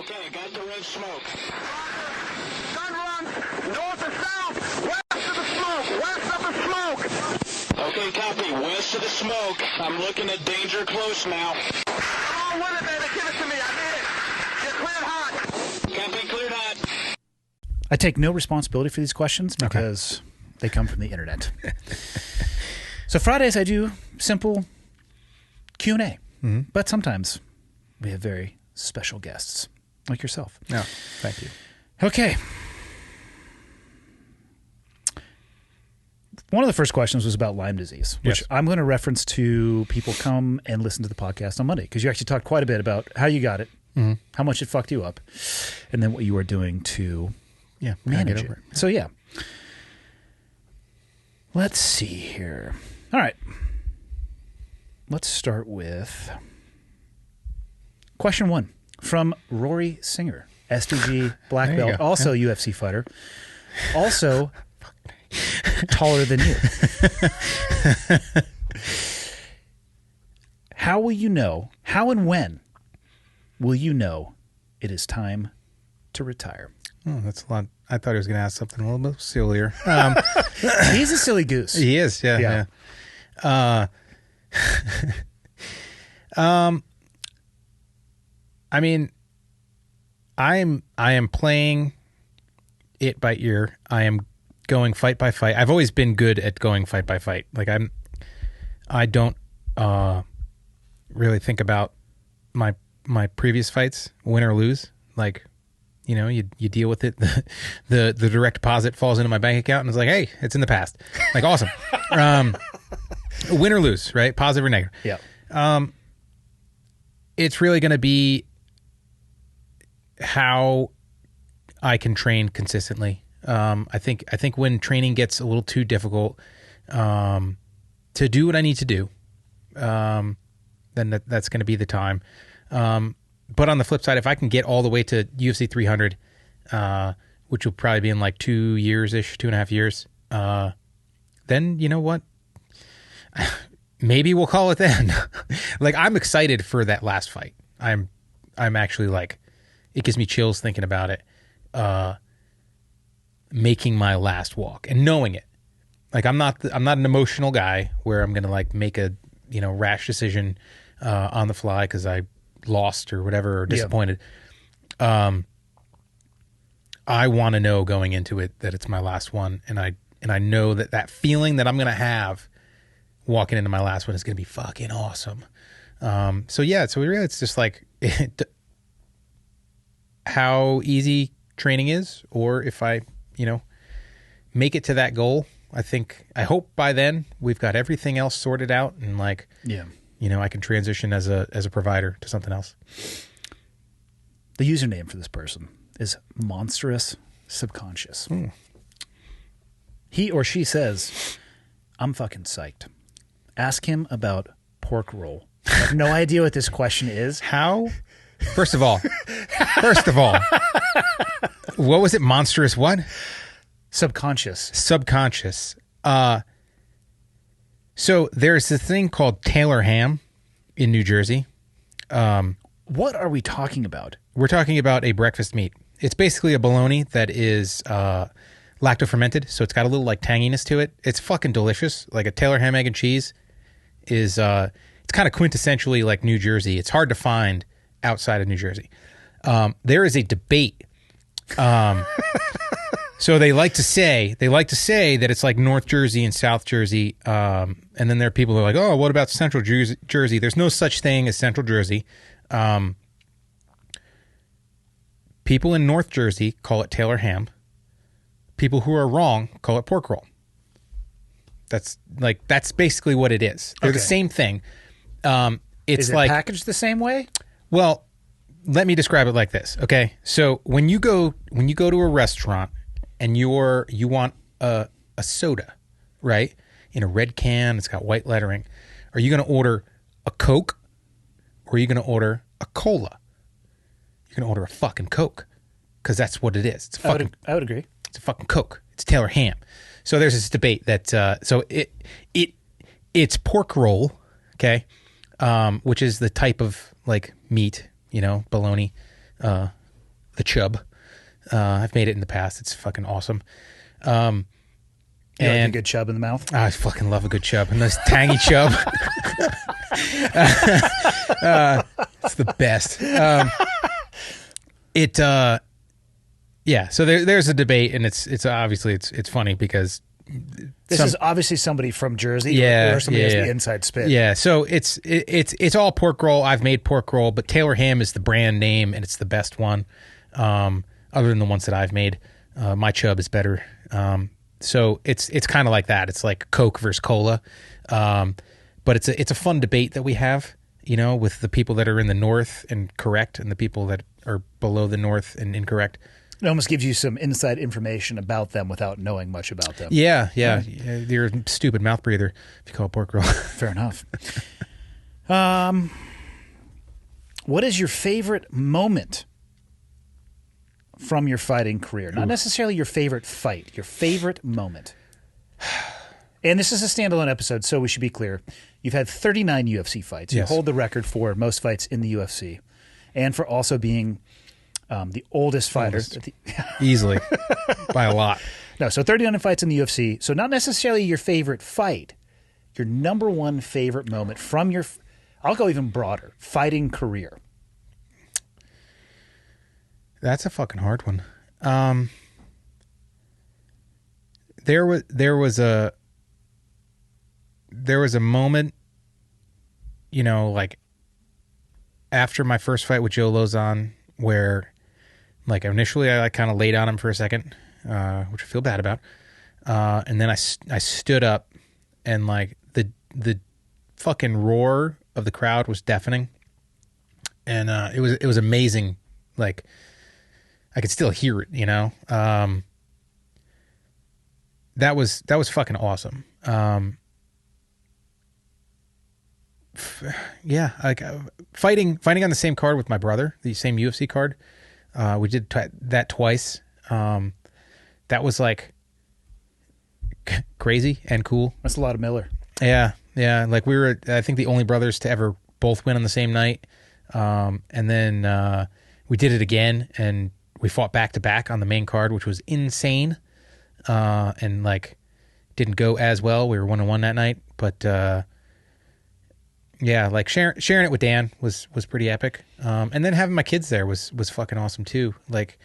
Okay, got the red smoke. Gun runs north to south, west of the smoke, west of the smoke. Okay, copy. West of the smoke. I'm looking at danger close now. Come on with it, baby. Give it to me. I need it. You're cleared hot. Copy, cleared hot. I take no responsibility for these questions because they come from the internet. So Fridays I do simple Q&A, but sometimes we have very special guests like yourself. No, thank you. Okay. One of the first questions was about Lyme disease, which Yes. I'm going to reference to people come and listen to the podcast on Monday, because you actually talked quite a bit about how you got it, how much it fucked you up, and then what you are doing to manage get it. over it. So, yeah. Let's see here. All right. Let's start with question 1 from Rory Singer, SDG black There you belt, go. also UFC fighter, also taller than you. How will you know, how and when will you know it is time to retire? Oh, that's a lot. I thought he was going to ask something a little bit sillier. He's a silly goose. He is, yeah. I mean, I am playing it by ear. I am going fight by fight. I've always been good at going fight by fight. Like I don't really think about my previous fights, win or lose. Like, you know, you deal with it. The direct deposit falls into my bank account and it's like, hey, it's in the past. Like, awesome. Win or lose, right? Positive or negative. Yeah. It's really going to be how I can train consistently. I think when training gets a little too difficult to do what I need to do, then that's going to be the time. But on the flip side, if I can get all the way to UFC 300, which will probably be in like 2 years-ish, 2.5 years, then you know what? Maybe we'll call it then. Like, I'm excited for that last fight. I'm actually like, it gives me chills thinking about it. Making my last walk and knowing it. Like, I'm not an emotional guy where I'm going to like make a, rash decision on the fly because I lost or whatever, or disappointed. I want to know going into it that it's my last one, and I know that feeling that I'm going to have walking into my last one is going to be fucking awesome. So really it's just like how easy training is, or if I, make it to that goal. I hope by then we've got everything else sorted out and like, I can transition as a provider to something else. The username for this person is Monstrous Subconscious. He or she says, I'm fucking psyched. Ask him about pork roll. I have no idea what this question is. How? First of all, what was it? Monstrous what? Subconscious. So there's this thing called Taylor ham in New Jersey. What are we talking about? We're talking about a breakfast meat. It's basically a bologna that is lacto-fermented, so it's got a little like tanginess to it. It's fucking delicious. Like a Taylor ham, egg, and cheese is it's kind of quintessentially like New Jersey. It's hard to find outside of New Jersey. There is a debate. So they like to say that it's like North Jersey and South Jersey, and then there are people who are like, oh, what about Central Jersey? There's no such thing as Central Jersey. People in North Jersey call it Taylor ham. People who are wrong call it pork roll. That's basically what it is. They're the same thing. It's is it like packaged the same way? Well, let me describe it like this. Okay, so when you go to a restaurant and you want a soda, right? In a red can, it's got white lettering. Are you going to order a Coke, or are you going to order a cola? You're going to order a fucking Coke, because that's what it is. It's a fucking, I would agree. It's a fucking Coke. It's Taylor ham. So there's this debate that it's pork roll, okay, which is the type of like meat, bologna, the chub. I've made it in the past. It's fucking awesome. You like a And good chub in the mouth? I fucking love a good chub. And this tangy chub. It's the best. Yeah, so there's a debate, and it's obviously it's funny because This is obviously somebody from Jersey, Yeah, or somebody has yeah. the inside spit. Yeah, so it's all pork roll. I've made pork roll, but Taylor Ham is the brand name, and it's the best one. Other than the ones that I've made, my chub is better. So it's kind of like that. It's like Coke versus Cola, but it's a fun debate that we have, with the people that are in the north and correct, and the people that are below the north and incorrect. It almost gives you some inside information about them without knowing much about them. Yeah. You're a stupid mouth breather if you call it pork roll. Fair enough. What is your favorite moment from your fighting career? Not necessarily your favorite fight, your favorite moment. And this is a standalone episode, so we should be clear. You've had 39 UFC fights. You Yes. hold the record for most fights in the UFC, and for also being the oldest fighter. Easily, by a lot. No, so 39 fights in the UFC. So not necessarily your favorite fight, your number one favorite moment from your, I'll go even broader, fighting career. That's a fucking hard one. There was a moment, like after my first fight with Joe Lozon, where like initially I kind of laid on him for a second, which I feel bad about, and then I stood up, and like the fucking roar of the crowd was deafening, and it was amazing. Like I could still hear it, That was fucking awesome. Yeah, like fighting on the same card with my brother, the same UFC card. We did that twice. That was like crazy and cool. That's a lot of Miller. Yeah. Like we were, I think, the only brothers to ever both win on the same night. And then we did it again, and we fought back to back on the main card, which was insane. And like didn't go as well. We were 1-1 that night, but yeah, like sharing it with Dan was pretty epic. And then having my kids there was fucking awesome too. Like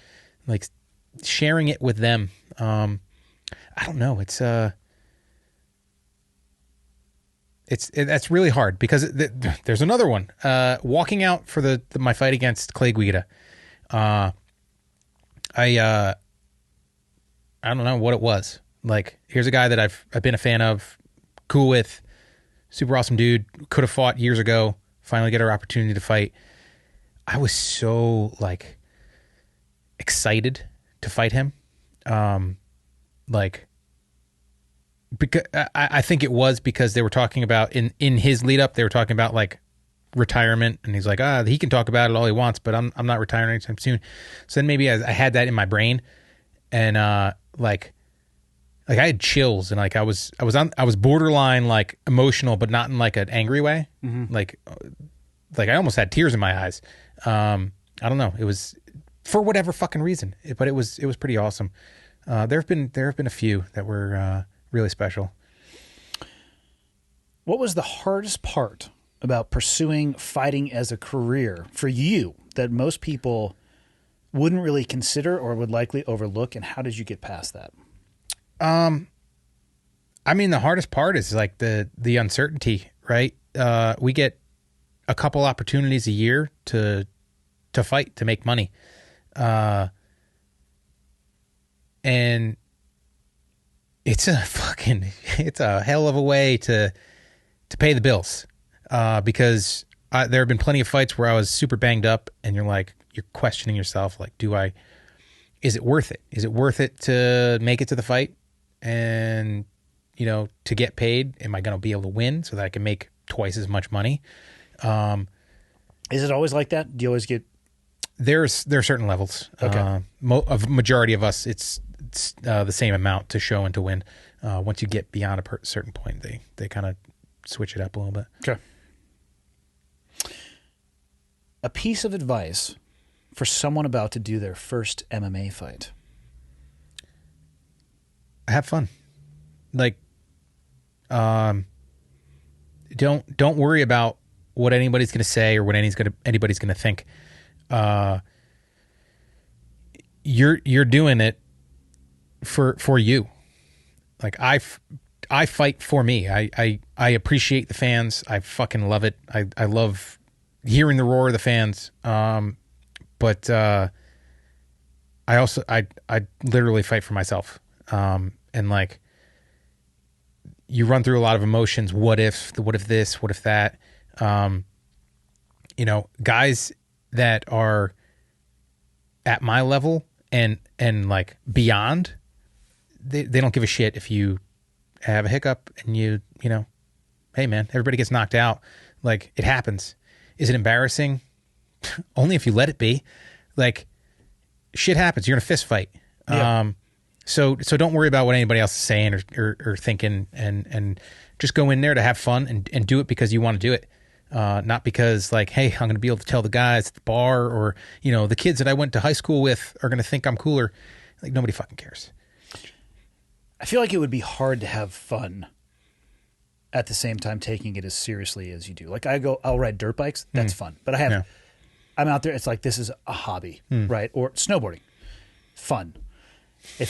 sharing it with them. I don't know. That's really hard because there's another one. Walking out for my fight against Clay Guida. I don't know what it was. Like, here's a guy that I've been a fan of, cool with, super awesome dude, could have fought years ago, finally get our opportunity to fight. I was so like excited to fight him. Like, because I think it was because they were talking about in his lead up, they were talking about like retirement, and he's like, he can talk about it all he wants, but I'm not retiring anytime soon. So then maybe I had that in my brain, and like I had chills, and like I was borderline like emotional, but not in like an angry way. Mm-hmm. Like I almost had tears in my eyes. I don't know. It was for whatever fucking reason, but it was pretty awesome. There have been a few that were really special. What was the hardest part about pursuing fighting as a career for you that most people wouldn't really consider or would likely overlook, and how did you get past that? I mean, the hardest part is like the uncertainty, right? We get a couple opportunities a year to fight, to make money. And it's a hell of a way to pay the bills. Because there have been plenty of fights where I was super banged up, and you're questioning yourself, like, is it worth it? Is it worth it to make it to the fight and, to get paid? Am I going to be able to win so that I can make twice as much money? Is it always like that? Do you always get... There are certain levels. Okay. Of majority of us, it's the same amount to show and to win. Once you get beyond a certain point, they kind of switch it up a little bit. Okay. A piece of advice for someone about to do their first MMA fight? Have fun. Like, don't worry about what anybody's going to say or what anybody's going to think. You're doing it for you. Like I fight for me. I appreciate the fans. I fucking love it. I love hearing the roar of the fans. But I literally fight for myself. And like, you run through a lot of emotions. What if this, what if that, guys that are at my level and like beyond, they don't give a shit if you have a hiccup and hey man, everybody gets knocked out. Like, it happens. Is it embarrassing? Only if you let it be. Like, shit happens. You're in a fist fight. Yeah. So don't worry about what anybody else is saying or thinking, and just go in there to have fun and do it because you want to do it. Not because like, hey, I'm going to be able to tell the guys at the bar or, the kids that I went to high school with are going to think I'm cooler. Like, nobody fucking cares. I feel like it would be hard to have fun at the same time taking it as seriously as you do. Like, I'll ride dirt bikes. That's fun. But I'm out there. It's like, this is a hobby, right? Or snowboarding. Fun. If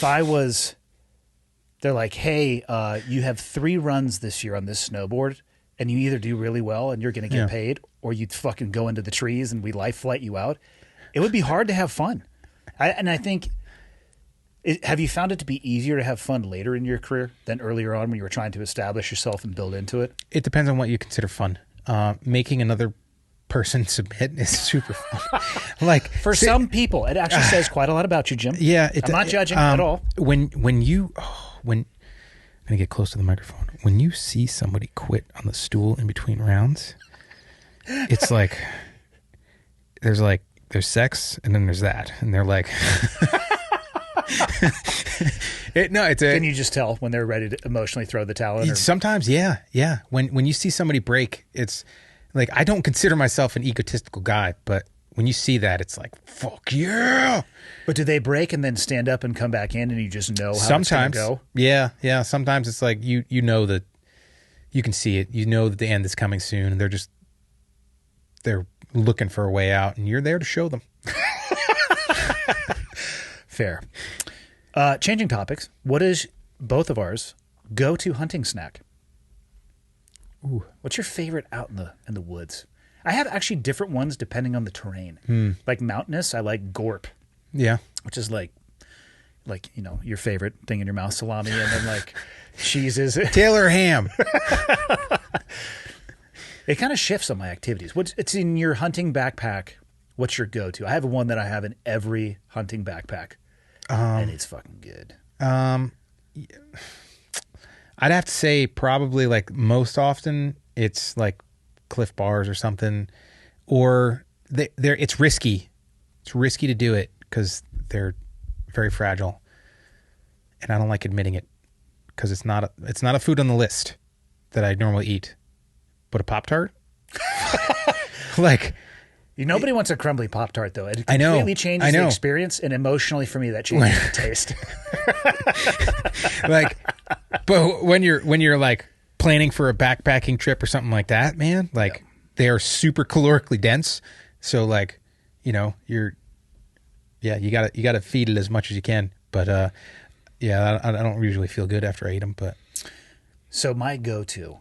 they're like, hey, you have 3 runs this year on this snowboard, and you either do really well and you're going to get paid, or you fucking go into the trees and we life flight you out, it would be hard to have fun. I think, have you found it to be easier to have fun later in your career than earlier on when you were trying to establish yourself and build into it? It depends on what you consider fun. Making another person submit is super fun. Like, for some people, it actually says quite a lot about you, Jim. Yeah, I'm not judging at all. When I'm gonna get close to the microphone. When you see somebody quit on the stool in between rounds, it's like there's sex and then there's that, and they're like, Can you just tell when they're ready to emotionally throw the towel in? Sometimes, yeah. When you see somebody break, it's like, I don't consider myself an egotistical guy, but when you see that, it's like, fuck yeah. But do they break and then stand up and come back in, and you just know how it's going to go? Yeah. Sometimes it's like you know that you can see it. You know that the end is coming soon, and they're looking for a way out, and you're there to show them. Fair. Changing topics. What is both of ours go-to hunting snack? Ooh. What's your favorite out in the woods? I have actually different ones depending on the terrain. Like mountainous, I like gorp. Yeah. Which is like your favorite thing in your mouth, salami, and then like cheeses. Taylor ham. It kind of shifts on my activities. It's in your hunting backpack. What's your go-to? I have one that I have in every hunting backpack, and it's fucking good. I'd have to say probably, like, most often it's like Cliff Bars or something, or it's risky. It's risky to do it because they're very fragile, and I don't like admitting it because it's not a food on the list that I normally eat. But a Pop-Tart, like, nobody wants a crumbly Pop-Tart though. It I know, completely changes the experience, and emotionally for me that changes the taste. Like, but when you're like planning for a backpacking trip or something like that, man, like, they are super calorically dense. So like, you gotta feed it as much as you can. But I don't usually feel good after I eat them. But so my go-to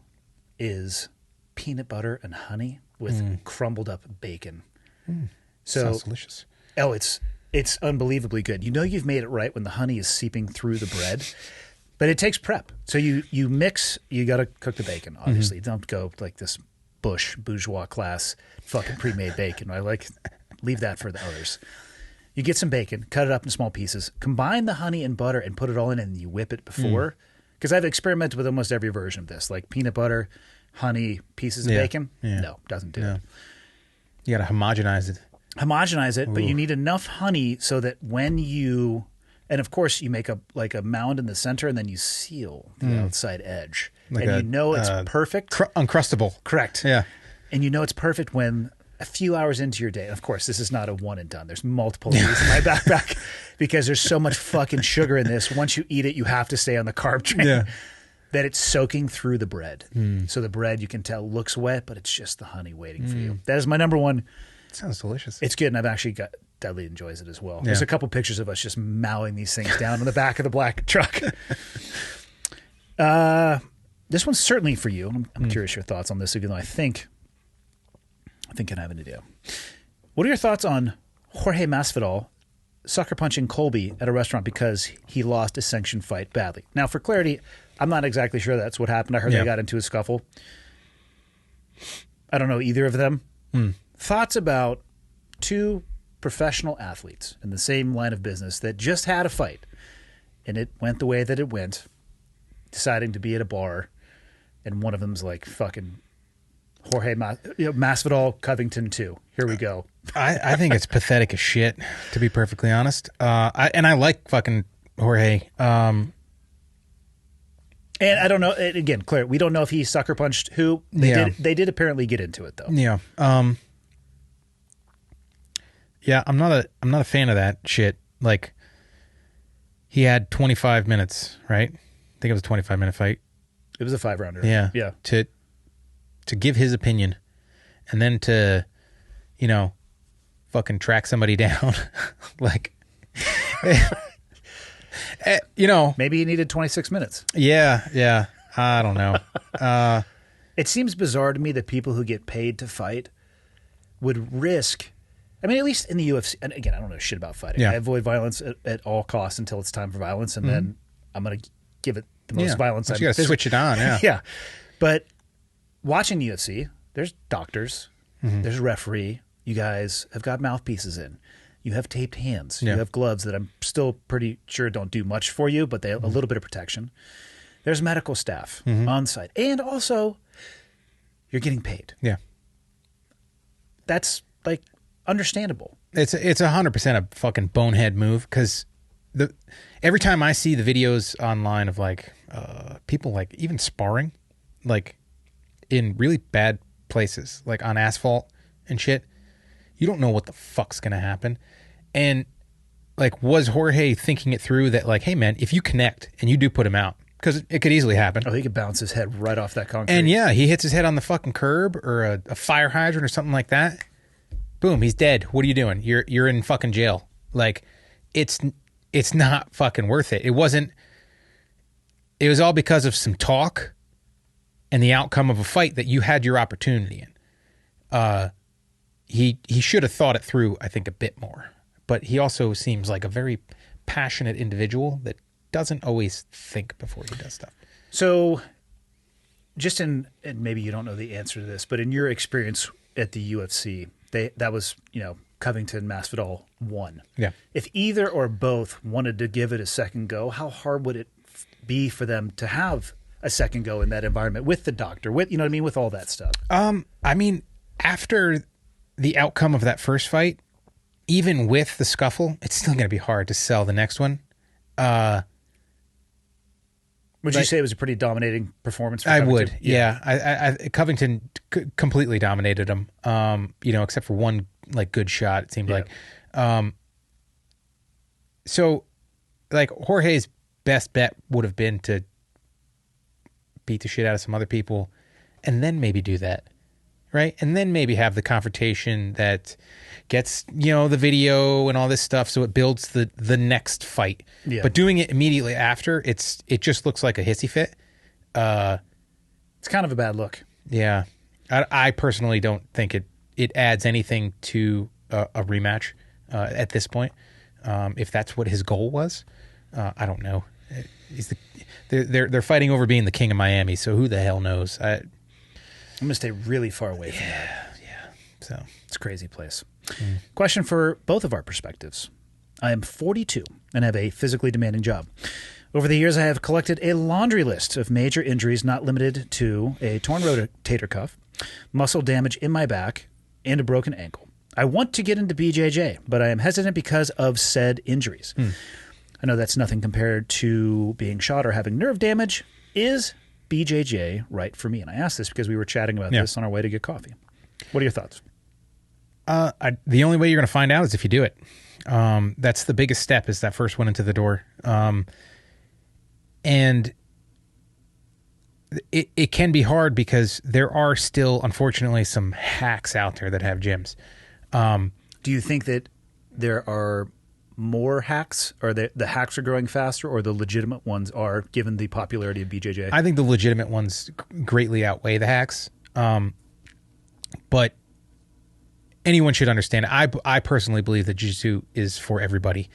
is peanut butter and honey with crumbled up bacon. So sounds delicious. Oh, it's unbelievably good. You've made it right when the honey is seeping through the bread. But it takes prep. So you mix, you got to cook the bacon, obviously. Don't go like this bourgeois class fucking pre-made bacon. Leave that for the others. You get some bacon, cut it up in small pieces, combine the honey and butter and put it all in, and you whip it before. Because I've experimented with almost every version of this, like peanut butter, honey, pieces of bacon. Yeah. No, doesn't do it. You got to homogenize it. But you need enough honey so that when you... And of course, you make a mound in the center, and then you seal the outside edge, like, and it's perfect, uncrustable. Correct. Yeah, and it's perfect when a few hours into your day, and of course, this is not a one and done. There's multiple of these in my backpack because there's so much fucking sugar in this. Once you eat it, you have to stay on the carb train. That it's soaking through the bread. So the bread, you can tell, looks wet, but it's just the honey waiting for you. That is my number one. Sounds delicious. It's good, and I've actually got Dudley enjoys it as well. There's a couple pictures of us just mowing these things down on the back of the black truck. This one's certainly for you. I'm curious your thoughts on this, even though I think I have an idea. What are your thoughts on Jorge Masvidal sucker punching Colby at a restaurant because he lost a sanctioned fight badly? Now, for clarity, I'm not exactly sure that's what happened. I heard they got into a scuffle. I don't know either of them. Thoughts about two professional athletes in the same line of business that just had a fight and it went the way that it went, deciding to be at a bar, and one of them's like fucking Jorge Masvidal Covington 2. Here we go. I think it's pathetic as shit, to be perfectly honest. I like fucking Jorge. And I don't know. Again, Claire, we don't know if he sucker punched who. They did apparently get into it though. Yeah. Yeah. I'm not a fan of that shit. Like, he had 25 minutes, right? I think it was a 25-minute fight. It was a 5-rounder. Yeah. Yeah. To give his opinion, and then to, fucking track somebody down, like, maybe he needed 26 minutes. Yeah. I don't know. It seems bizarre to me that people who get paid to fight would risk. I mean, at least in the UFC, and again, I don't know shit about fighting. Yeah. I avoid violence at all costs until it's time for violence, and then I'm going to give it the most violence. You got to switch it on, yeah. Yeah. But watching the UFC, there's doctors, there's a referee. You guys have got mouthpieces in. You have taped hands. Yeah. You have gloves that I'm still pretty sure don't do much for you, but they have a little bit of protection. There's medical staff on site. And also, you're getting paid. Yeah. That's, like, understandable. It's 100% a fucking bonehead move, because every time I see the videos online of, like, people, like, even sparring, like, in really bad places, like on asphalt and shit, you don't know what the fuck's gonna happen. And, like, was Jorge thinking it through that, like, hey man, if you connect and you do put him out, because it could easily happen. Oh, he could bounce his head right off that concrete. And yeah, he hits his head on the fucking curb or a fire hydrant or something like that. Boom, he's dead. What are you doing? You're in fucking jail. Like, it's not fucking worth it. It was all because of some talk and the outcome of a fight that you had your opportunity in. He should have thought it through, I think, a bit more. But he also seems like a very passionate individual that doesn't always think before he does stuff. So, just and maybe you don't know the answer to this, but in your experience at the UFC, that was, Covington Masvidal won. Yeah. If either or both wanted to give it a second go, how hard would it be for them to have a second go in that environment with the doctor, with, you know what I mean, with all that stuff? I mean, after the outcome of that first fight, even with the scuffle, it's still going to be hard to sell the next one. Would you say it was a pretty dominating performance for I Covington? would, yeah. I Covington completely dominated him, except for one, like, good shot, it seemed like. So, like, Jorge's best bet would have been to beat the shit out of some other people and then maybe do that, right? And then maybe have the confrontation that gets, the video and all this stuff, so it builds the next fight. Yeah. But doing it immediately after, it just looks like a hissy fit. It's kind of a bad look. Yeah. I personally don't think it adds anything to a rematch at this point. If that's what his goal was, I don't know. They're fighting over being the king of Miami, so who the hell knows? I'm going to stay really far away from that. Yeah. So it's a crazy place. Question for both of our perspectives. I am 42 and have a physically demanding job. Over the years, I have collected a laundry list of major injuries not limited to a torn rotator cuff, muscle damage in my back, and a broken ankle. I want to get into BJJ, but I am hesitant because of said injuries. I know that's nothing compared to being shot or having nerve damage. Is BJJ right for me? And I asked this because we were chatting about this on our way to get coffee. What are your thoughts? The only way you're going to find out is if you do it. That's the biggest step, is that first one into the door. And it can be hard because there are still, unfortunately, some hacks out there that have gyms. Do you think that there are more hacks, or the hacks are growing faster, or the legitimate ones are, given the popularity of BJJ? I think the legitimate ones greatly outweigh the hacks. But anyone should understand. I personally believe that jiu-jitsu is for everybody.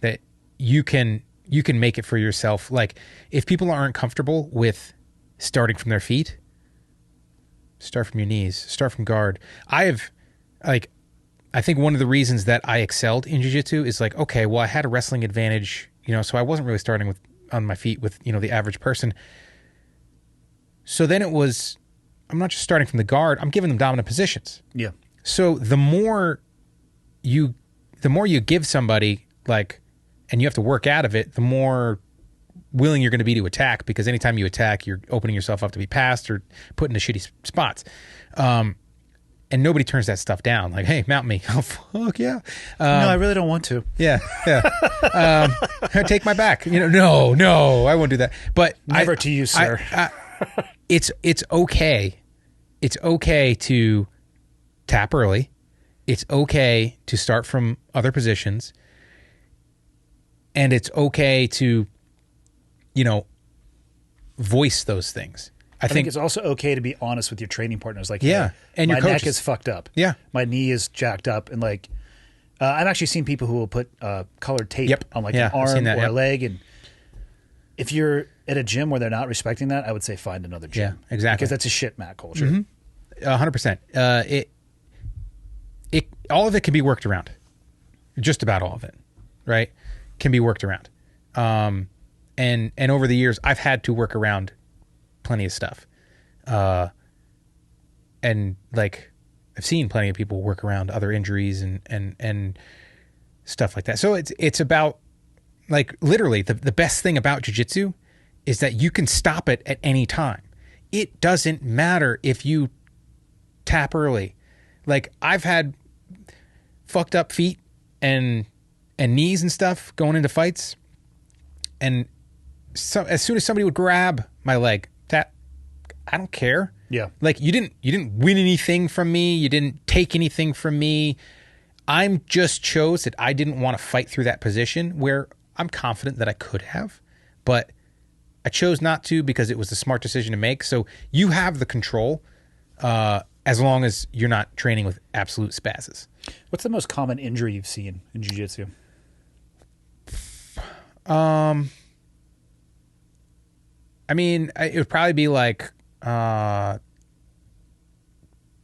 That you can make it for yourself. Like, if people aren't comfortable with starting from their feet, start from your knees, start from guard. I think one of the reasons that I excelled in jiu-jitsu is like, okay, well, I had a wrestling advantage, so I wasn't really starting on my feet with, the average person. So then it was, I'm not just starting from the guard, I'm giving them dominant positions. Yeah. So the more you give somebody, like, and you have to work out of it, the more willing you're going to be to attack, because anytime you attack, you're opening yourself up to be passed or put into shitty spots. And nobody turns that stuff down. Like, hey, mount me. Oh, fuck yeah. No, I really don't want to. Yeah. Take my back. No, I won't do that. But never to you, sir. It's okay. It's okay to tap early. It's okay to start from other positions. And it's okay to, voice those things. I think it's also okay to be honest with your training partners. Like, yeah, hey, and your my coaches. neck is fucked up. Yeah. My knee is jacked up. And like, I've actually seen people who will put colored tape on like an arm or a leg. And if you're at a gym where they're not respecting that, I would say find another gym. Yeah, exactly. Because that's a shit mat culture. 100%. All of it can be worked around. Just about all of it, right? Can be worked around. And over the years, I've had to work around plenty of stuff. And like, I've seen plenty of people work around other injuries and stuff like that. So it's about, like, literally the best thing about jiu-jitsu is that you can stop it at any time. It doesn't matter if you tap early. Like, I've had fucked up feet and knees and stuff going into fights. And as soon as somebody would grab my leg, tap, I don't care. Yeah. Like, you didn't win anything from me. You didn't take anything from me. I'm just chose that I didn't want to fight through that position where I'm confident that I could have, but I chose not to because it was the smart decision to make. So you have the control, as long as you're not training with absolute spazzes. What's the most common injury you've seen in jiu-jitsu? I mean, it would probably be like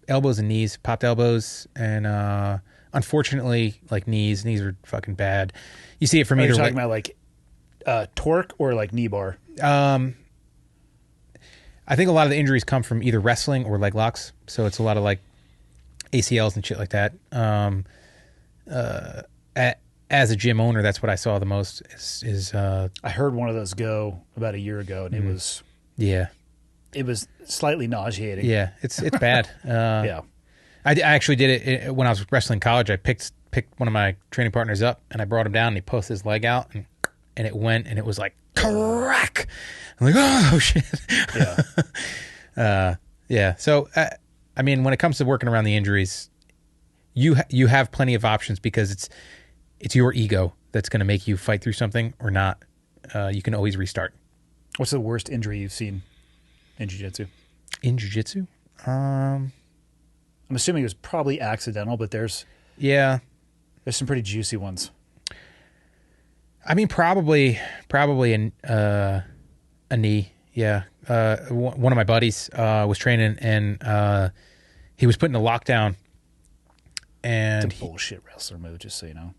elbows and knees, popped elbows, and unfortunately, like knees. Knees are fucking bad. You see it from either. Are you talking about like torque or like knee bar? I think a lot of the injuries come from either wrestling or leg locks. So it's a lot of like ACLs and shit like that. As a gym owner, that's what I saw the most. I heard one of those go about a year ago, and it was slightly nauseating. Yeah, it's bad. Yeah, I actually did it when I was wrestling in college. I picked one of my training partners up, and I brought him down, and he posted his leg out, and it went, and it was like crack. I'm like, oh shit. Yeah. Yeah. So I mean, when it comes to working around the injuries, you have plenty of options, because it's your ego that's going to make you fight through something or not. You can always restart. What's the worst injury you've seen in jiu-jitsu? In jiu-jitsu? I'm assuming it was probably accidental, but there's some pretty juicy ones. I mean, probably a knee. Yeah. One of my buddies was training, and he was put in a lockdown. And it's a bullshit wrestler move, just so you know.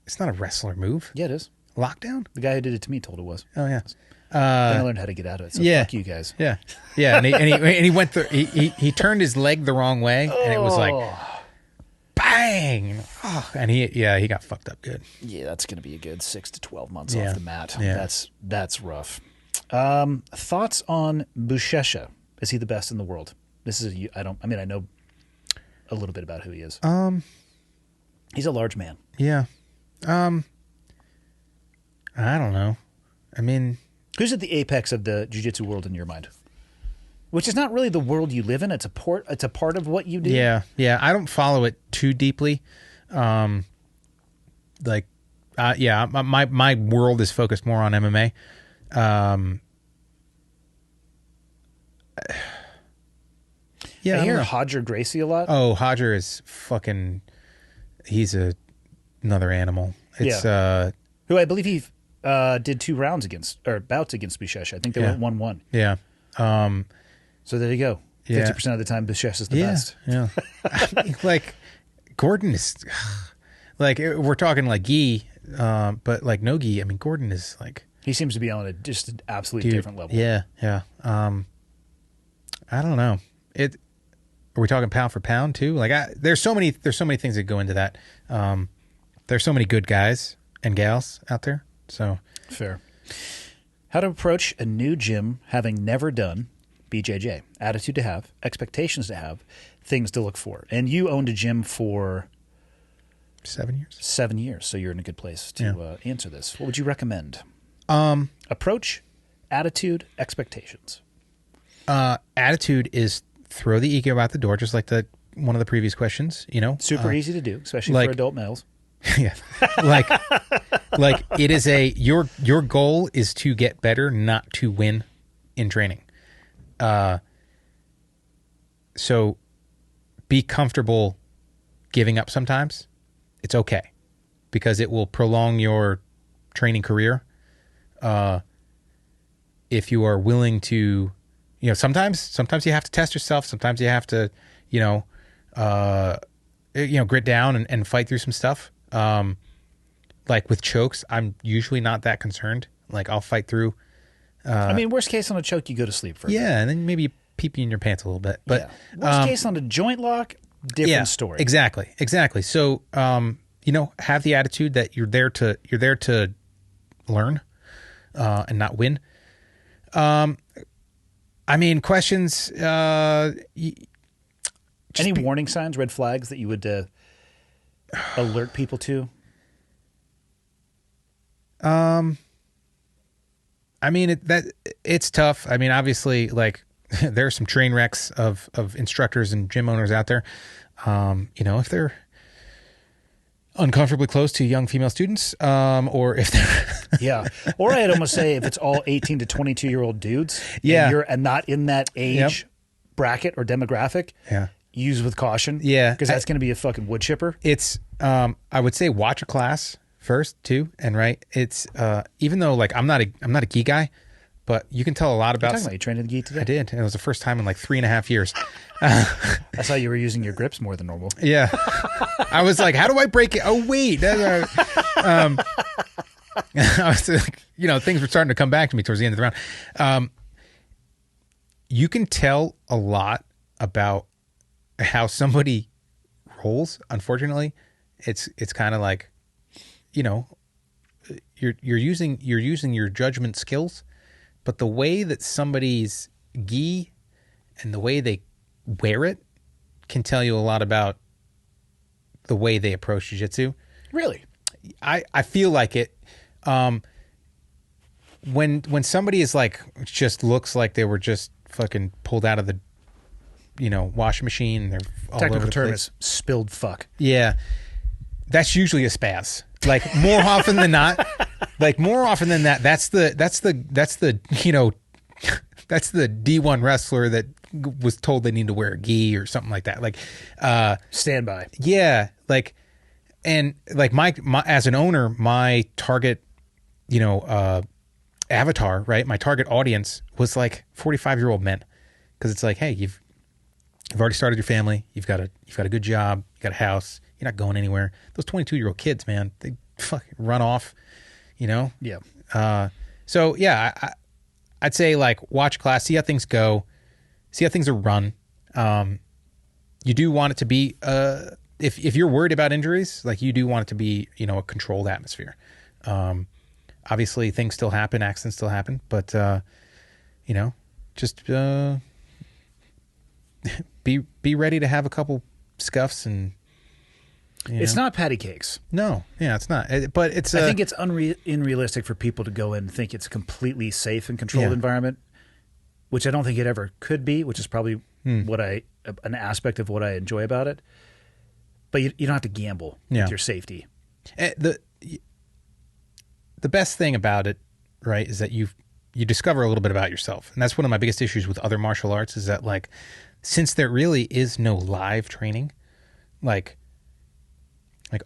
It's not a wrestler move. Yeah, it is. Lockdown? The guy who did it to me told it was. Oh, yeah. Then I learned how to get out of it. So fuck you guys. Yeah. Yeah. And he went through, he turned his leg the wrong way, and it was like, bang. Oh, and he got fucked up good. Yeah, that's going to be a good 6 to 12 months off the mat. Yeah. That's rough. Thoughts on Buchecha? Is he the best in the world? I know a little bit about who he is. He's a large man. Yeah. I don't know. I mean, Who's at the apex of the jiu-jitsu world in your mind? Which is not really the world you live in. It's a part of what you do. yeah. I don't follow it too deeply. My world is focused more on MMA. I hear Hodger Gracie a lot. Oh, Hodger is fucking. He's another animal. It's who I believe he did 2 rounds bouts against Bishesh. I think they went 1-1. Yeah. So there you go. 50% of the time, Bishesh is the best. Yeah. I mean, like Gordon is like we're talking like gi, but like no gi. I mean, Gordon is like he seems to be on just an absolutely different level. Yeah. I don't know. Are we talking pound for pound too? Like there's so many things that go into that. There's so many good guys and gals out there. So fair. How to approach a new gym having never done BJJ. Attitude to have, expectations to have, things to look for. And you owned a gym for 7 years. 7 years, so you're in a good place to answer this. What would you recommend? Approach, attitude, expectations. Attitude is throw the ego out the door, just like one of the previous questions. Super easy to do, especially for adult males. Yeah, like it is your goal is to get better, not to win in training. So be comfortable giving up sometimes. It's okay because it will prolong your training career. If you are willing to, sometimes you have to test yourself. Sometimes you have to, grit down and fight through some stuff. Like with chokes, I'm usually not that concerned. Like I'll fight through. Worst case on a choke, you go to sleep for a bit. And then maybe you pee in your pants a little bit. But worst case on a joint lock, different story. Exactly. So, have the attitude that you're there to learn, and not win. Questions. Any warning signs, red flags that you would alert people to? It's tough. Obviously, like there are some train wrecks of instructors and gym owners out there. If they're uncomfortably close to young female students, or if they're or I'd almost say if it's all 18 to 22-year-old dudes, and not in that age bracket or demographic, use with caution, because that's going to be a fucking wood chipper. It's I would say watch a class first too, and it's even though like I'm not a gi guy, but you can tell a lot about. You trained in the gi today? I did, and it was the first time in like 3.5 years. I saw you were using your grips more than normal. Yeah, I was like, how do I break it? Oh wait, I was like, things were starting to come back to me towards the end of the round. You can tell a lot about how somebody rolls. Unfortunately, it's kind of like, you're using your judgment skills, but the way that somebody's gi and the way they wear it can tell you a lot about the way they approach jiu-jitsu. Really? I feel like it. When somebody is like, just looks like they were just fucking pulled out of the, washing machine. They're all technical over the term place. is spilled fuck. Yeah, that's usually a spaz. Like more often than not, that's the that's the D1 wrestler that was told they need to wear a gi or something like that. Like, standby. Yeah, like, and like my as an owner, my target, avatar, right? My target audience was like 45-year-old men, because it's like, hey, you've already started your family, you've got a good job, you got a house, you're not going anywhere. Those 22-year-old kids, man, they fucking run off, Yeah. So yeah, I'd say like watch class, see how things go, see how things are run. You do want it to be if you're worried about injuries, like you do want it to be, a controlled atmosphere. Obviously things still happen, accidents still happen, but just be ready to have a couple scuffs and It's not patty cakes. No, yeah, it's not. But it's. I think it's unrealistic for people to go in and think it's a completely safe and controlled environment, which I don't think it ever could be. Which is probably an aspect of what I enjoy about it. But you don't have to gamble with your safety. The best thing about it, right, is that you discover a little bit about yourself, and that's one of my biggest issues with other martial arts. Is that like, since there really is no live training, like,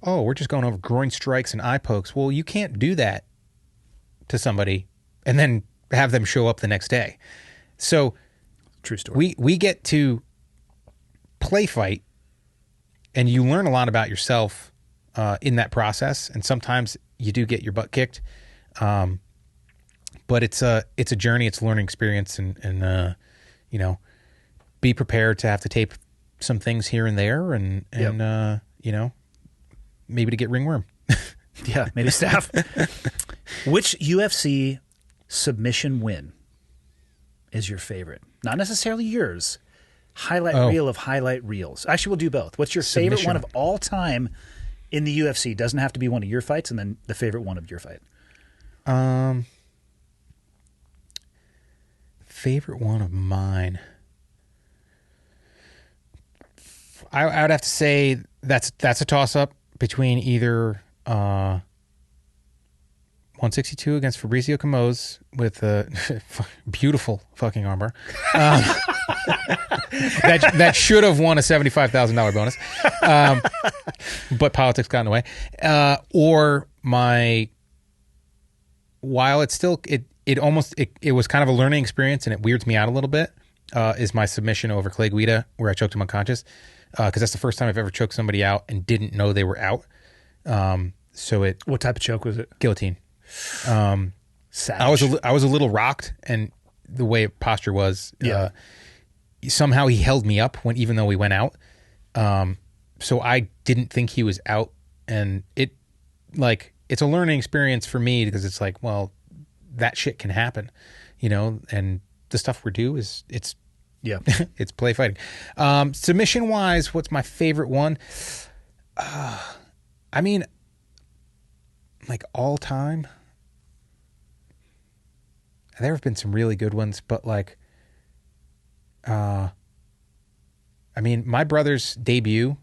oh, we're just going over groin strikes and eye pokes. Well, you can't do that to somebody and then have them show up the next day. So, true story. We get to play fight, and you learn a lot about yourself in that process. And sometimes you do get your butt kicked, but it's a journey. It's a learning experience, and you know, be prepared to have to tape some things here and there, and you know, maybe to get ringworm. Yeah, maybe staff. Which UFC submission win is your favorite? Not necessarily yours. Highlight reel of highlight reels. Actually, we'll do both. What's your favorite one of all time in the UFC? Doesn't have to be one of your fights, and then the favorite one of your fight. Favorite one of mine. I would have to say that's a toss-up between either 162 against Fabrizio Camoes with a beautiful fucking armbar. That should have won a $75,000 bonus, but politics got in the way. Or while it's still it was kind of a learning experience, and it weirds me out a little bit. Is my submission over Clay Guida, where I choked him unconscious. Because that's the first time I've ever choked somebody out and didn't know they were out. What type of choke was it? Guillotine. Savage. I was a little rocked, and the way posture was, somehow he held me up even though we went out. So I didn't think he was out, and it's a learning experience for me, because it's like, well, that shit can happen, you know, and the stuff we do it's play fighting. Submission wise, what's my favorite one? I mean, like all time, there have been some really good ones, but like, I mean, my brother's debut,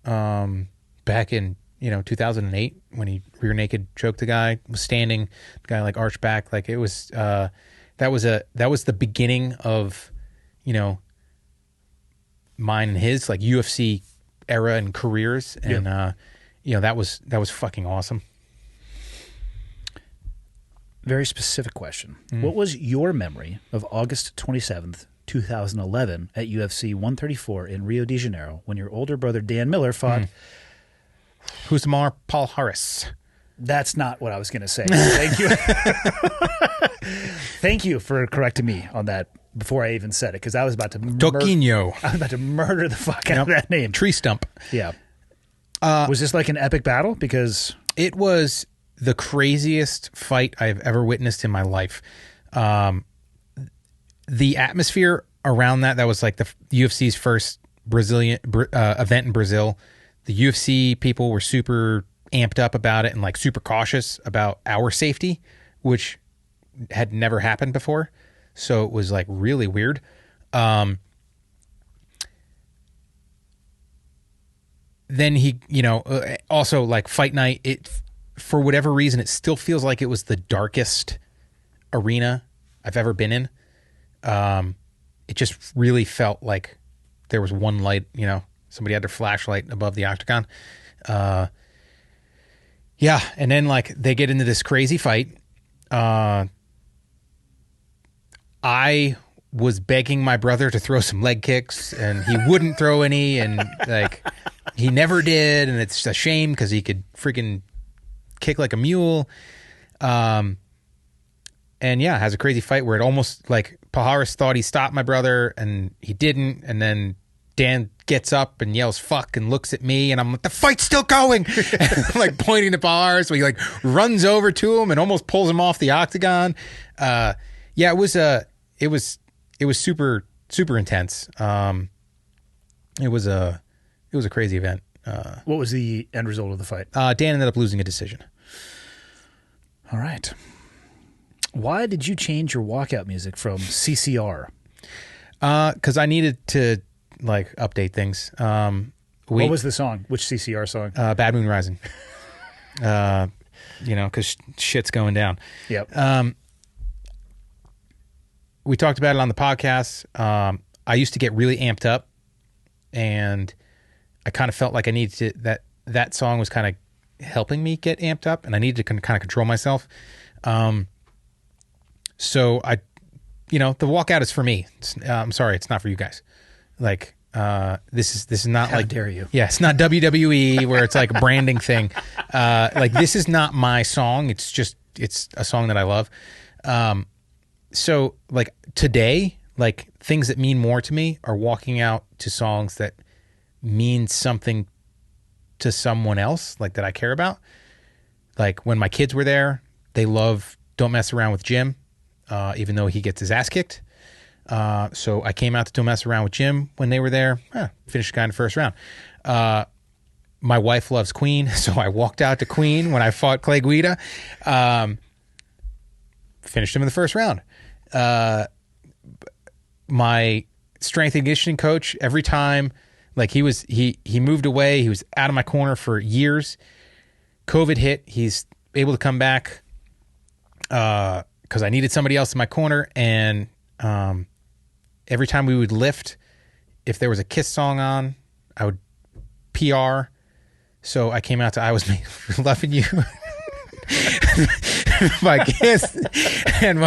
back in 2008, when he rear naked choked the guy, was standing, the guy like arched back, like it was that was the beginning of mine and his like UFC era and careers, and that was fucking awesome. Very specific question. What was your memory of August 27th, 2011 at UFC 134 in Rio de Janeiro, when your older brother Dan Miller fought Husmar Palhares? That's not what I was going to say. Thank you. Thank you for correcting me on that before I even said it, because I was about to Toquinho. I was about to murder the fuck out of that name. Tree stump. Yeah. Was this like an epic battle? Because it was the craziest fight I've ever witnessed in my life. The atmosphere around that was like the UFC's first Brazilian event in Brazil. The UFC people were super amped up about it and like super cautious about our safety, which had never happened before. So it was like really weird. Then he, also like fight night, for whatever reason, it still feels like it was the darkest arena I've ever been in. It just really felt like there was one light, somebody had their flashlight above the octagon. Yeah. And then like they get into this crazy fight. I was begging my brother to throw some leg kicks, and he wouldn't throw any, and like he never did. And it's a shame, because he could freaking kick like a mule. And yeah, has a crazy fight where it almost like Palhares thought he stopped my brother, and he didn't. And then Dan gets up and yells "fuck" and looks at me, and I'm like, the fight's still going. And I'm like pointing to Palhares, so he like runs over to him and almost pulls him off the octagon. Yeah, it was super, super intense. It was a crazy event. What was the end result of the fight? Dan ended up losing a decision. All right. Why did you change your walkout music from CCR? Because I needed to like update things. What was the song? Which CCR song? Bad Moon Rising. Because shit's going down. Yep. We talked about it on the podcast. I used to get really amped up, and I kind of felt like I needed to, that song was kind of helping me get amped up, and I needed to kind of control myself. So I, the walkout is for me. I'm sorry, it's not for you guys. Like, this is not How like, dare you? Yeah, it's not WWE where it's like a branding thing. Like, this is not my song. It's a song that I love. So like today, like things that mean more to me are walking out to songs that mean something to someone else, like that I care about. Like when my kids were there, they love Don't Mess Around with Jim, even though he gets his ass kicked. So I came out to Don't Mess Around with Jim when they were there. Finished the guy in the first round. My wife loves Queen, so I walked out to Queen when I fought Clay Guida. Finished him in the first round. My strength and conditioning coach, every time, like he moved away, he was out of my corner for years. COVID hit, he's able to come back because I needed somebody else in my corner, and every time we would lift, if there was a Kiss song on, I would PR. So I came out to I Was Made for Loving You by Kiss, and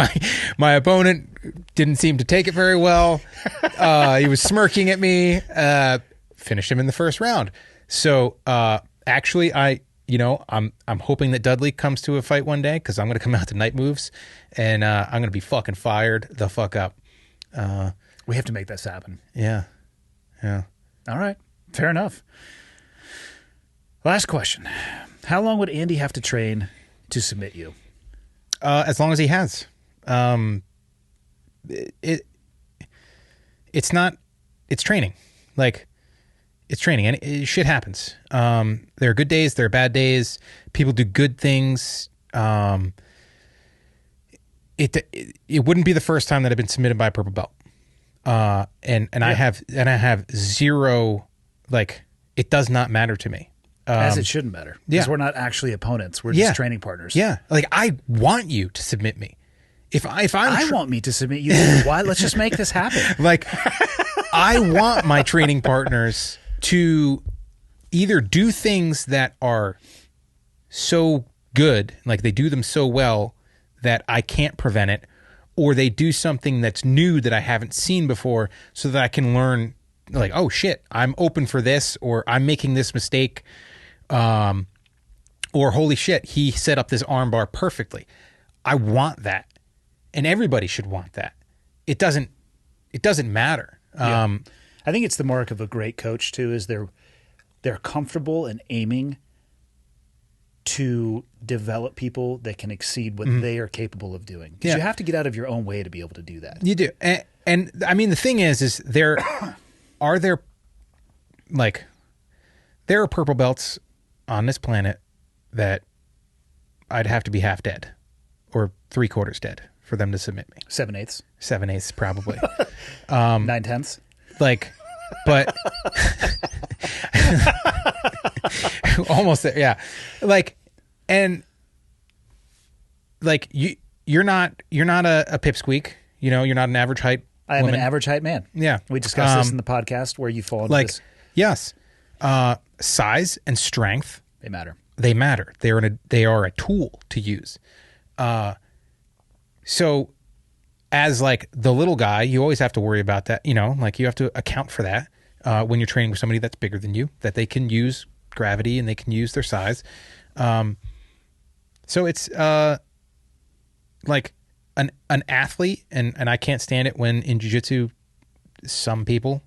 my opponent didn't seem to take it very well. He was smirking at me. Finished him in the first round. So actually, I'm hoping that Dudley comes to a fight one day, because I'm going to come out to Night Moves, and I'm going to be fucking fired the fuck up. We have to make this happen. Yeah. All right. Fair enough. Last question. How long would Andy have to train to submit you? As long as he has. It's training. Like, it's training, and shit happens. There are good days, there are bad days. People do good things. It wouldn't be the first time that I've been submitted by a purple belt. And I have zero, like, it does not matter to me. As it shouldn't matter. Because Yeah. we're not actually opponents. We're just training partners. Yeah. Like, I want you to submit me. I want me to submit you. Why? Let's just make this happen. Like, I want my training partners to either do things that are so good, like they do them so well that I can't prevent it, or they do something that's new that I haven't seen before, so that I can learn, like, oh shit, I'm open for this, or I'm making this mistake, or holy shit, he set up this armbar perfectly. I want that. And everybody should want that. It doesn't matter. Yeah. I think it's the mark of a great coach too, is they're comfortable in aiming to develop people that can exceed what they are capable of doing. Because you have to get out of your own way to be able to do that. You do. And I mean, the thing is there are purple belts on this planet that I'd have to be half dead or 3/4 dead for them to submit me. 7/8. 7/8 probably. 9/10. Like, but almost there, yeah. Like, and like you're not a pipsqueak. You're not an average height. I am woman. an average height man. Yeah. We discussed this in the podcast where you fall into Like, this. yes, size and strength, They matter. they matter. They are a tool to use. So as like the little guy, you always have to worry about that. Like, you have to account for that when you're training with somebody that's bigger than you, that they can use gravity and they can use their size. So it's like an athlete, and I can't stand it when in jiu-jitsu some people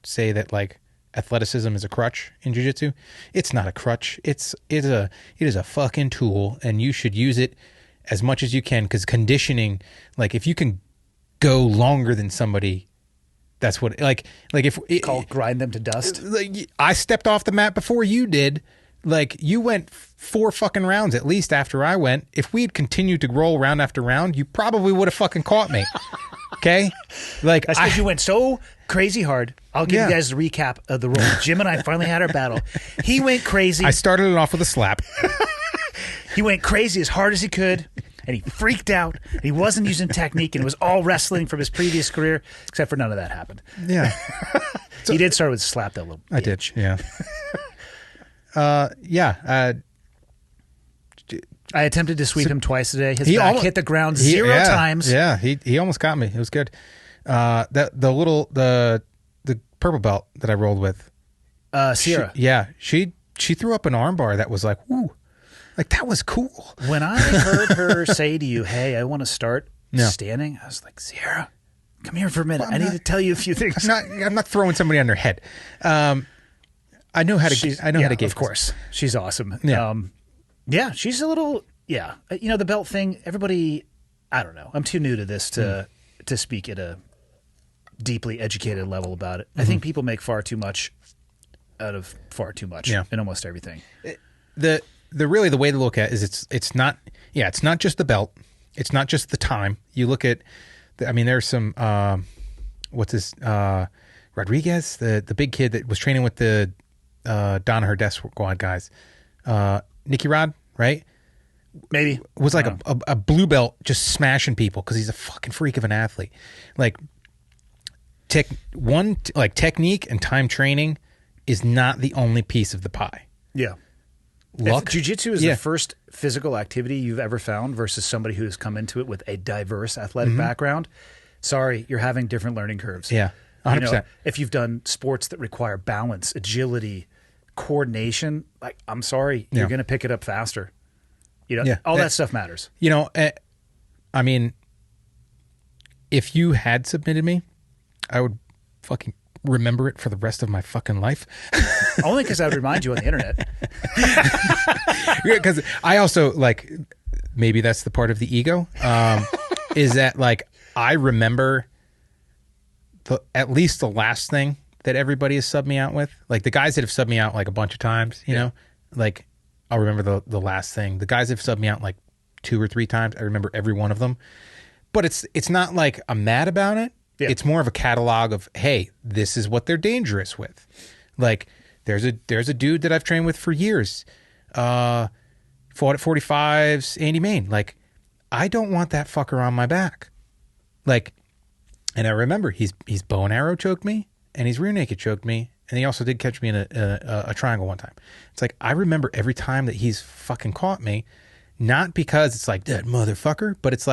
say that like athleticism is a crutch in jiu-jitsu. It's not a crutch. It is a fucking tool, and you should use it as much as you can, because conditioning, like, if you can go longer than somebody, That's what like if grind them to dust. like I stepped off the mat before you did. Like you went 4 fucking rounds at least after I went. If we'd continued to roll round after round, you probably would have fucking caught me. Okay? Like That's because you went so crazy hard. I'll give you guys a recap of the roll. Jim and I finally had our battle. He went crazy. I started it off with a slap. He went crazy as hard as he could, and he freaked out. He wasn't using technique, and it was all wrestling from his previous career, except for none of that happened. Yeah. He did start with a slap, that little bitch. I did. Yeah. I attempted to sweep him twice today. His he back almost hit the ground 0 times. Yeah, he almost got me. It was good. The purple belt that I rolled with, Sierra. She threw up an armbar that was like, ooh, like that was cool. When I heard her say to you, "Hey, I want to start standing," I was like, "Sierra, come here for a minute. I need to tell you a few things." I'm not throwing somebody on their head. I know how to. I know how to get. Of course, she's awesome. Yeah. She's a little. Yeah, the belt thing. Everybody, I don't know. I'm too new to this to speak at a deeply educated level about it. I think people make far too much out of far too much in almost everything. The way to look at it is it's not just the belt. It's not just the time. You look at. There's some. What's this? Rodriguez, the big kid that was training with the Danaher Death Squad guys. Nicky Rod, right? Maybe. Was like a blue belt just smashing people because he's a fucking freak of an athlete. Like technique and time training is not the only piece of the pie. Yeah. Luck. Jiu-jitsu is the first physical activity you've ever found versus somebody who has come into it with a diverse athletic background. Sorry, you're having different learning curves. Yeah, 100%. If you've done sports that require balance, agility, coordination, like I'm sorry, you're going to pick it up faster. All that stuff matters. If you had submitted me, I would fucking remember it for the rest of my fucking life. Only because I would remind you on the internet. Because I also maybe that's the part of the ego, is that I remember at least the last thing that everybody has subbed me out with. Like the guys that have subbed me out a bunch of times, you know, I'll remember the last thing. The guys that have subbed me out 2 or 3 times, I remember every one of them. But it's not like I'm mad about it. Yeah. It's more of a catalog of, hey, this is what they're dangerous with. Like there's a dude that I've trained with for years, fought at 45s, Andy Main. I don't want that fucker on my back. And I remember he's bow and arrow choked me, and he's rear naked choked me, and he also did catch me in a triangle one time. It's I remember every time that he's fucking caught me, not because it's that motherfucker, but it's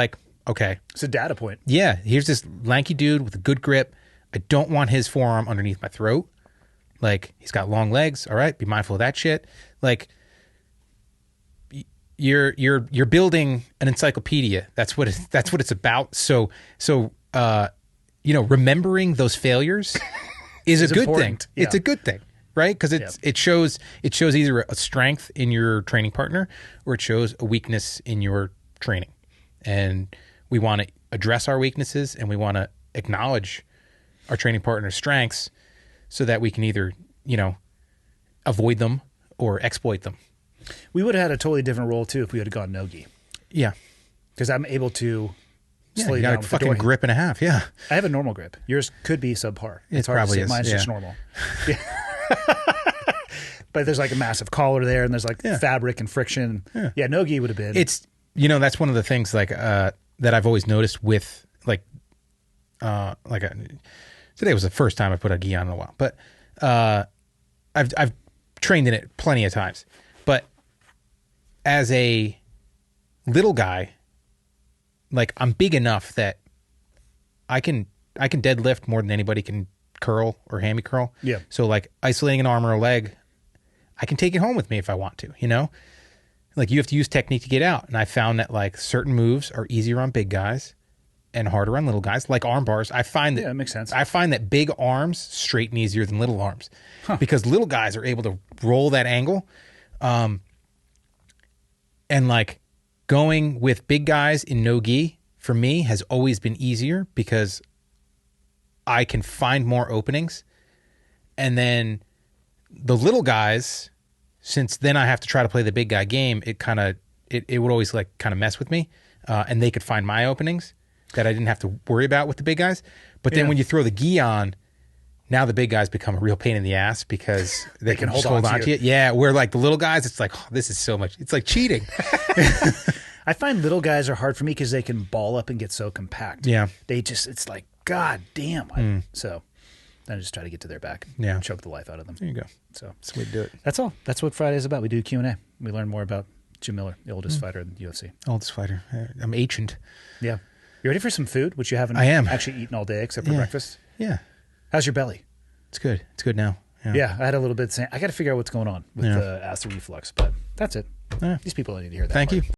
okay. It's a data point. Yeah, here's this lanky dude with a good grip. I don't want his forearm underneath my throat. He's got long legs. All right, be mindful of that shit. You're building an encyclopedia. That's what it's about. So remembering those failures is a good important. thing. Yeah. It's a good thing, right? Because it shows either a strength in your training partner or it shows a weakness in your training. And we want to address our weaknesses and we want to acknowledge our training partner's strengths so that we can either, avoid them or exploit them. We would have had a totally different role too if we would have gone no-gi. Yeah. Because I'm able to slow you you got down a with fucking the door. grip and a half. Yeah. I have a normal grip. Yours could be subpar. It It's hard probably to say. is. Mine's just normal. Yeah. But there's a massive collar there, and there's fabric and friction. Yeah, no-gi would have been. It's that's one of the things that I've always noticed with today was the first time I put a gi on in a while, but I've trained in it plenty of times. But as a little guy, I'm big enough that I can deadlift more than anybody can curl or hammy curl. Yeah. So isolating an arm or a leg, I can take it home with me if I want to, you have to use technique to get out. And I found that certain moves are easier on big guys and harder on little guys, like arm bars. I find that that makes sense. I find that big arms straighten easier than little arms because little guys are able to roll that angle. And going with big guys in no gi for me has always been easier because I can find more openings. And then the little guys, since then I have to try to play the big guy game, it would always like kind of mess with me. And they could find my openings that I didn't have to worry about with the big guys. But then when you throw the gi on, now the big guys become a real pain in the ass because they can hold on to it. Yeah, where like the little guys, it's like, oh, this is so much. It's like cheating. I find little guys are hard for me because they can ball up and get so compact. Yeah. It's like, God damn. So then I just try to get to their back. Yeah. And choke the life out of them. There you go. So That's the way to do it. that's all. That's what Friday's about. We do Q&A. We learn more about Jim Miller, the oldest fighter in the UFC. Oldest fighter. I'm ancient. Yeah. You ready for some food, which you haven't I am. actually eaten all day except for breakfast? Yeah. How's your belly? It's good. It's good now. Yeah, I had a little bit. I got to figure out what's going on with the acid reflux, but that's it. Yeah. These people don't need to hear that. Thank part. you.